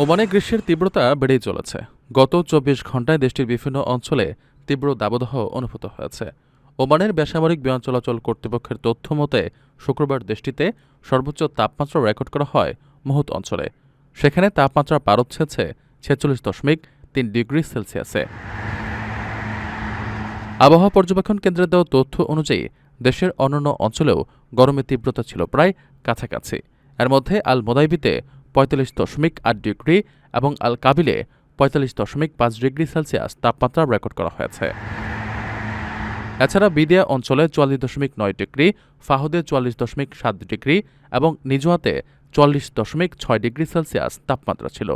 ওমানে গ্রীষ্মের তীব্রতা বেড়েই চলেছে। গত ২৪ ঘণ্টায় দেশটির বিভিন্ন অঞ্চলে তীব্র দাবদাহ অনুভূত হয়েছে। ওমানের বেসামরিক বিমান চলাচল কর্তৃপক্ষের তথ্য মতে শুক্রবার দেশটিতে সর্বোচ্চ তাপমাত্রা রেকর্ড করা হয় মুহুত অঞ্চলে। সেখানে তাপমাত্রা পারদ ছুঁয়েছে ৪৬.৩ ডিগ্রি সেলসিয়াসে। আবহাওয়া পর্যবেক্ষণ কেন্দ্রের দেওয়া তথ্য অনুযায়ী দেশের অন্যান্য অঞ্চলেও গরমের তীব্রতা ছিল প্রায় কাছাকাছি। এর মধ্যে আল মোদাইবিতে ৪৫.৮ ডিগ্রি এবং আল কাবিলে ৪৫.৫ ডিগ্রি সেলসিয়াস তাপমাত্রা রেকর্ড করা হয়েছে। এছাড়া বিদিয়া অঞ্চলে ৪৪.৯ ডিগ্রি, ফাহুদে ৪৪.৭ ডিগ্রি এবং নিজুয়াতে ৪৪.৬ ডিগ্রি সেলসিয়াস তাপমাত্রা ছিল।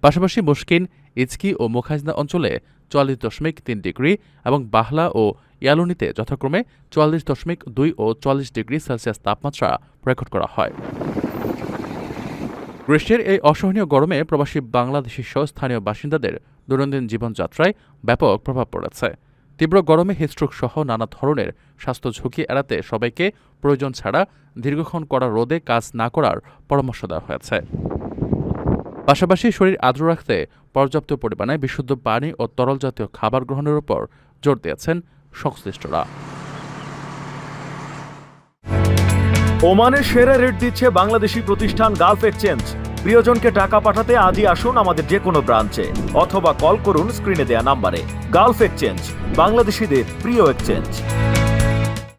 পাশাপাশি মুশকিন, ইচকি ও মুখাইজনা অঞ্চলে ৪৪.৩ ডিগ্রি এবং বাহলা ও ইয়ালুনিতে যথাক্রমে ৪৪.২ ও ৪০ ডিগ্রি সেলসিয়াস তাপমাত্রা রেকর্ড করা হয়। গ্রীষ্মের এই অসহনীয় গরমে প্রবাসী বাংলাদেশি সহ স্থানীয় বাসিন্দাদের দৈনন্দিন জীবনযাত্রায় ব্যাপক প্রভাব পড়েছে। তীব্র গরমে হিটস্ট্রোক সহ নানা ধরনের স্বাস্থ্য ঝুঁকি এড়াতে সবাইকে প্রয়োজন ছাড়া দীর্ঘক্ষণ কড়া রোদে কাজ না করার পরামর্শ দেওয়া হয়েছে। পাশাপাশি শরীর আর্দ্র রাখতে পর্যাপ্ত পরিমাণে বিশুদ্ধ পানি ও তরল জাতীয় খাবার গ্রহণের উপর জোর দিয়েছেন সংশ্লিষ্টরা। ওমানের সেরা রেট দিচ্ছে বাংলাদেশি প্রতিষ্ঠান গালফ এক্সচেঞ্জ। প্রিয়জনকে টাকা পাঠাতে আজই আসুন আমাদের যে কোনো ব্রাঞ্চে অথবা কল করুন স্ক্রিনে দেয়া নাম্বারে। গালফ এক্সচেঞ্জ, বাংলাদেশিদের প্রিয় এক্সচেঞ্জ।